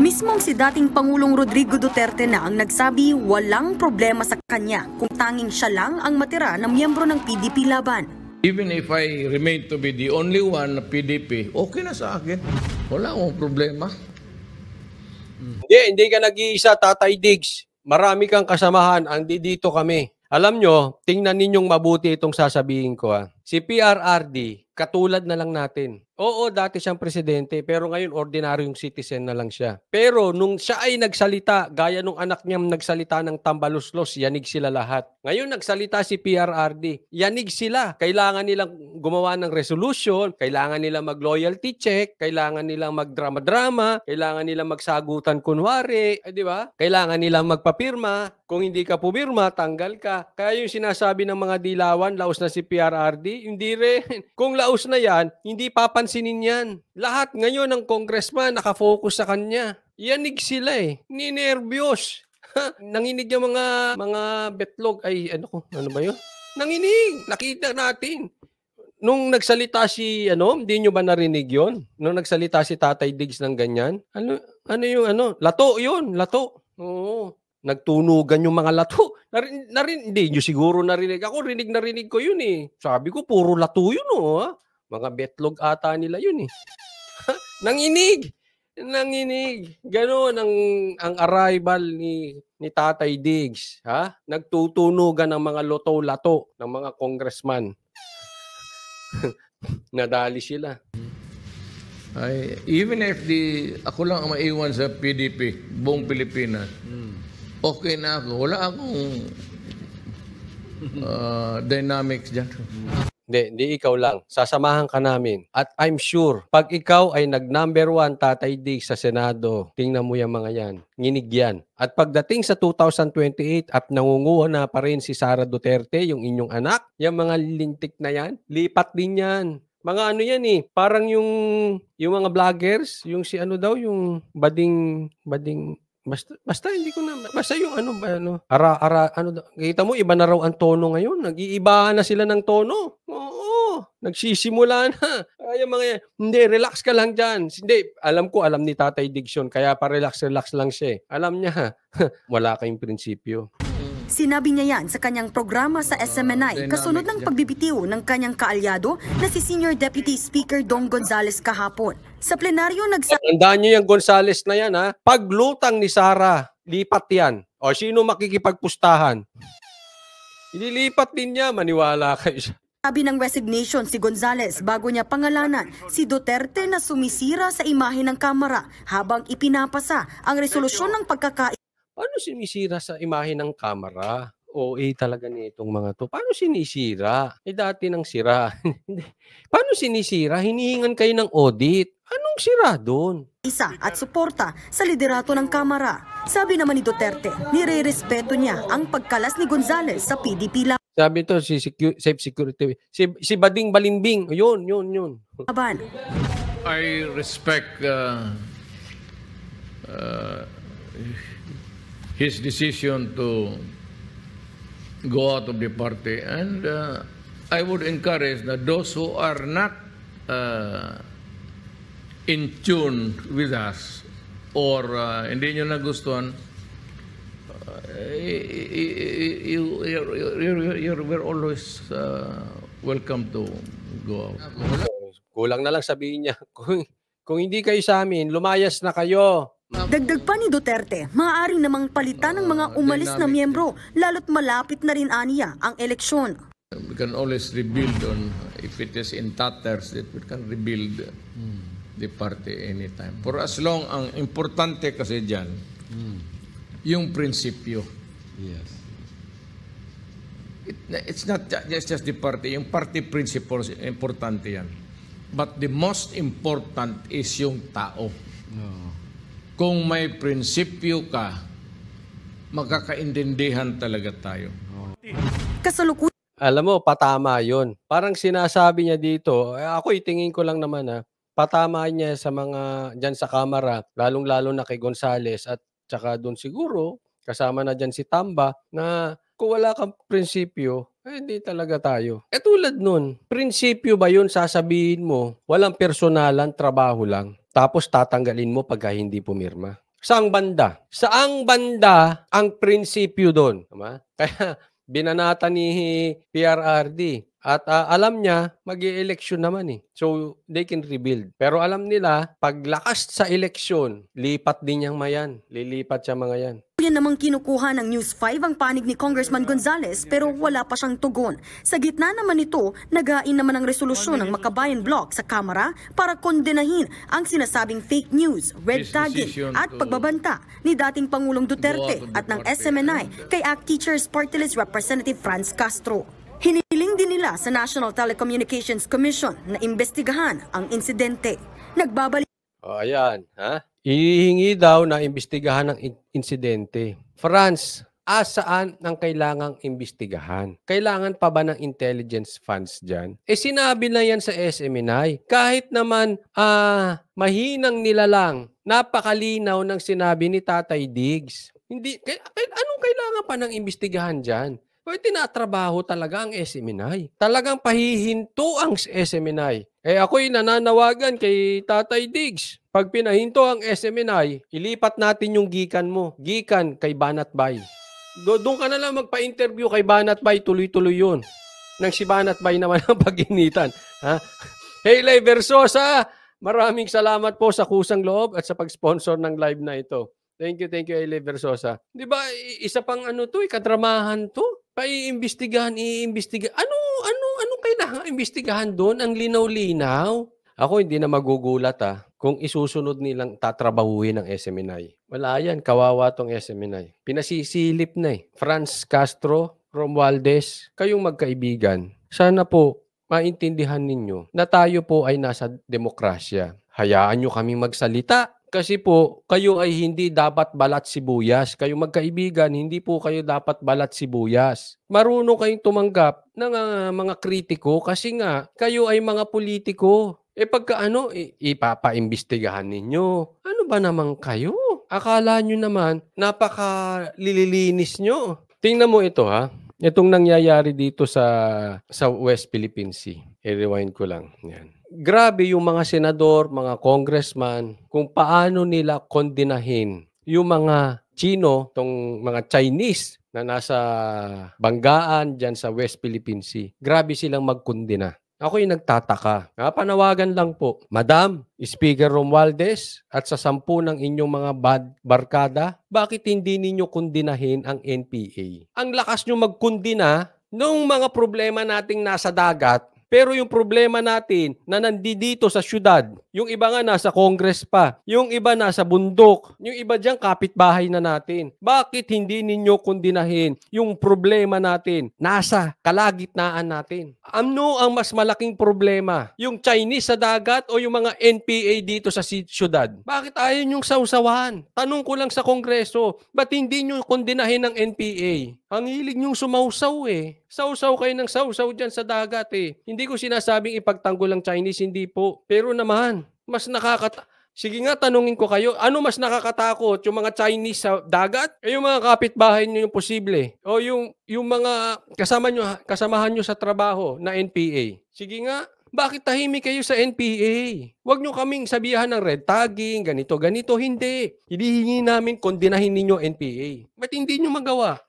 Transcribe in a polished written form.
Mismong si dating Pangulong Rodrigo Duterte na ang nagsabi walang problema sa kanya kung tanging siya lang ang matira ng miyembro ng PDP laban. Even if I remain to be the only one na PDP, okay na sa akin. Wala akong problema. Hindi ka nag-iisa, Tatay Diggs. Marami kang kasamahan, dito kami. Alam nyo, tingnan ninyong mabuti itong sasabihin ko. Si PRRD, katulad na lang natin. Oo, dati siyang presidente, pero ngayon ordinaryong citizen na lang siya. Pero nung siya ay nagsalita, gaya nung anak niya nagsalita ng tambaluslos, yanig sila lahat. Ngayon nagsalita si PRRD, yanig sila. Kailangan nilang gumawa ng resolution, kailangan nilang mag-loyalty check, kailangan nilang mag-drama-drama, kailangan nilang magsagutan kunwari, di ba? Kailangan nilang magpapirma. Kung hindi ka pumirma, tanggal ka. Kaya yung sinasabi ng mga dilawan, laos na si PRRD, hindi rin. Kung laos na yan, hindi papansinin yan. Lahat ngayon ng congressman nakafocus sa kanya. Yanig sila ninervyos. Nanginig yung mga betlog. Ay, ano ba yun? Nanginig. Nakita natin. Nung nagsalita hindi nyo ba narinig yon? Nung nagsalita si Tatay Diggs ng ganyan? Lato yun, lato. Oo. Nagtunugan yung mga lato. Hindi nyo siguro narinig. Ako, rinig ko yun Sabi ko, puro lato yun Mga betlog ata nila yun Nanginig. Ganon ang arrival ni Tatay Diggs. Nagtutunugan ng mga lato ng mga congressman. Nadali sila. Even if ako lang ang maiwan sa PDP, buong Pilipinas, okay na ako. Wala akong dynamics dyan. Hindi ikaw lang. Sasamahan ka namin. At I'm sure, pag ikaw ay nag-number 1 Tatay Diggs sa Senado, tingnan mo yung mga yan. Nginig yan. At pagdating sa 2028 at nangunguha na pa rin si Sara Duterte, yung inyong anak, yung mga lintik na yan, lipat din yan. Mga yan parang yung mga vloggers, yung yung bading basta hindi ko na basta yung kita mo iba na raw ang tono ngayon, nag-iiba na sila ng tono. Oo, nagsisimula na. Ay mga yan, hindi relax ka lang diyan. Hindi, alam ni Tatay Diggs yun, kaya pa relax lang siya. Alam niya, wala kayong prinsipyo. Sinabi niya yan sa kanyang programa sa SMNI kasunod ng pagbibitiw ng kanyang kaalyado na si Senior Deputy Speaker Dong Gonzales kahapon. Sa plenaryo Tandaan niyo yung Gonzales na yan Paglutang ni Sara, lipat yan. O sino makikipagpustahan? Ililipat din niya, maniwala kayo. Sabi ng resignation si Gonzales bago niya pangalanan si Duterte na sumisira sa imahe ng Kamara habang ipinapasa ang resolusyon ng pagkakain. Paano sinisira sa imahe ng Kamara? OA talaga nitong mga to. Paano sinisira? Dati nang sira. Paano sinisira? Hinihingan kayo ng audit. Anong sira doon? Isa at suporta sa liderato ng Kamara. Sabi naman ni Duterte, nire-respeto niya ang pagkalas ni Gonzales sa PDP laban. Sabi to si Safe Security. Si Bading Balimbing. Yun. I respect his decision to go out of the party, and I would encourage that those who are not in tune with us or hindi nyo nagustuhan, we're always welcome to go out. Kulang na lang sabihin niya, kung hindi kayo sa amin, lumayas na kayo. Dagdag pa ni Duterte, maaari namang palitan ng mga umalis na miyembro, lalo't malapit na rin aniya ang eleksyon. We can always rebuild if it is in tatters, that we can rebuild the party anytime. For as long, ang importante kasi dyan, yung prinsipyo. Yes. It's not just the party, yung party principles, importante yan. But the most important is yung tao. No. Kung may prinsipyo ka, magkakaintindihan talaga tayo. Kasalukuyan. Alam mo, patama yon. Parang sinasabi niya dito, ako itingin ko lang naman patama niya sa mga dyan sa Kamara, lalong-lalo na kay Gonzales at saka doon siguro, kasama na dyan si Tamba, na kung wala kang prinsipyo, hindi talaga tayo. Tulad nun, prinsipyo ba yun sasabihin mo, walang personalan, trabaho lang, tapos tatanggalin mo pagka hindi pumirma? Saang banda? Saang banda ang prinsipyo doon? Tama? Kaya binanata ni PRRD. At alam niya, mag-i-eleksyon naman eh. So, they can rebuild. Pero alam nila, paglakas sa eleksyon, lipat din yang mayan. Lilipat siya mga yan. Yan namang kinukuha ng News 5 ang panig ni Congressman Gonzales pero wala pa siyang tugon. Sa gitna naman ito, nagain naman ang resolusyon ng Makabayan Bloc sa Kamara para kondenahin ang sinasabing fake news, red tagging at pagbabanta ni dating Pangulong Duterte at ng SMNI kay ACT Teachers Party List Representative Franz Castro. Hiniling din nila sa National Telecommunications Commission na imbestigahan ang insidente. Nagbabalik Ayan, ha? Ihingi daw na imbestigahan ng insidente. Franz, saan ang kailangang imbestigahan? Kailangan pa ba ng intelligence funds dyan? Sinabi na yan sa SMNI. Kahit naman mahinang nila lang, napakalinaw ng sinabi ni Tatay Diggs. Hindi, anong kailangan pa ng imbestigahan dyan? Tinatrabaho talaga ang SMNI. Talagang pahihinto ang SMNI. Ako'y nananawagan kay Tatay Diggs. Pag pinahinto ang SMNI, ilipat natin yung gikan mo. Gikan kay Banat Bay. Doon ka na lang magpa-interview kay Banat Bay. Tuloy-tuloy yun. Nang si Banat Bay naman ang pag-initan. Ha? Hey, Lay Versosa! Maraming salamat po sa kusang loob at sa pag-sponsor ng live na ito. Thank you, Eli Versosa. Di ba, isa pang kadramahan to? Iimbestigahan. Ano kailangan imbestigahan doon? Ang linaw-linaw. Ako hindi na magugulat kung isusunod nilang tatrabahuhin ng SMNI. Wala yan, kawawa tong SMNI. Pinasisilip na eh. Franz Castro, Romualdez, kayong magkaibigan. Sana po maintindihan ninyo na tayo po ay nasa demokrasya. Hayaan nyo kaming magsalita. Kasi po, kayo ay hindi dapat balat sibuyas. Kayo magkaibigan, hindi po kayo dapat balat sibuyas. Marunong kayong tumanggap ng mga kritiko kasi nga, kayo ay mga politiko. Pagka ipapaimbestigahan ninyo. Ano ba naman kayo? Akala nyo naman, napakalilinis nyo. Tingnan mo ito Itong nangyayari dito sa West Philippine Sea. I-rewind ko lang. Yan. Grabe yung mga senador, mga congressman, kung paano nila kondenahin yung mga Chino, tong mga Chinese na nasa banggaan dyan sa West Philippine Sea. Grabe silang magkondena. Ako'y nagtataka. Panawagan lang po, Madam, Speaker Romualdez, at sa 10 ng inyong mga barkada, bakit hindi ninyo kondinahin ang NPA? Ang lakas nyo magkondina nung mga problema nating nasa dagat, pero yung problema natin na nandito sa syudad, yung iba nga nasa Congress pa, yung iba nasa bundok, yung iba dyan kapitbahay na natin. Bakit hindi ninyo kondinahin yung problema natin nasa kalagitnaan natin? Ano ang mas malaking problema? Yung Chinese sa dagat o yung mga NPA dito sa syudad? Bakit ayaw nyong sausawan? Tanong ko lang sa Kongreso, ba't hindi nyo kondinahin ng NPA? Ang hilig nyong sumausaw Sausaw kayo ng sausaw dyan sa dagat Hindi ko sinasabing ipagtanggol ang Chinese, hindi po. Pero naman, mas sige nga, tanungin ko kayo, ano mas nakakatakot? Yung mga Chinese sa dagat? Yung mga kapitbahay nyo yung posible? O yung mga kasamahan nyo sa trabaho na NPA? Sige nga, bakit tahimik kayo sa NPA? Huwag nyo kaming sabihan ng red tagging, ganito. Hindi. Hinihingi namin kondinahin ninyo NPA. Ba't hindi nyo magawa?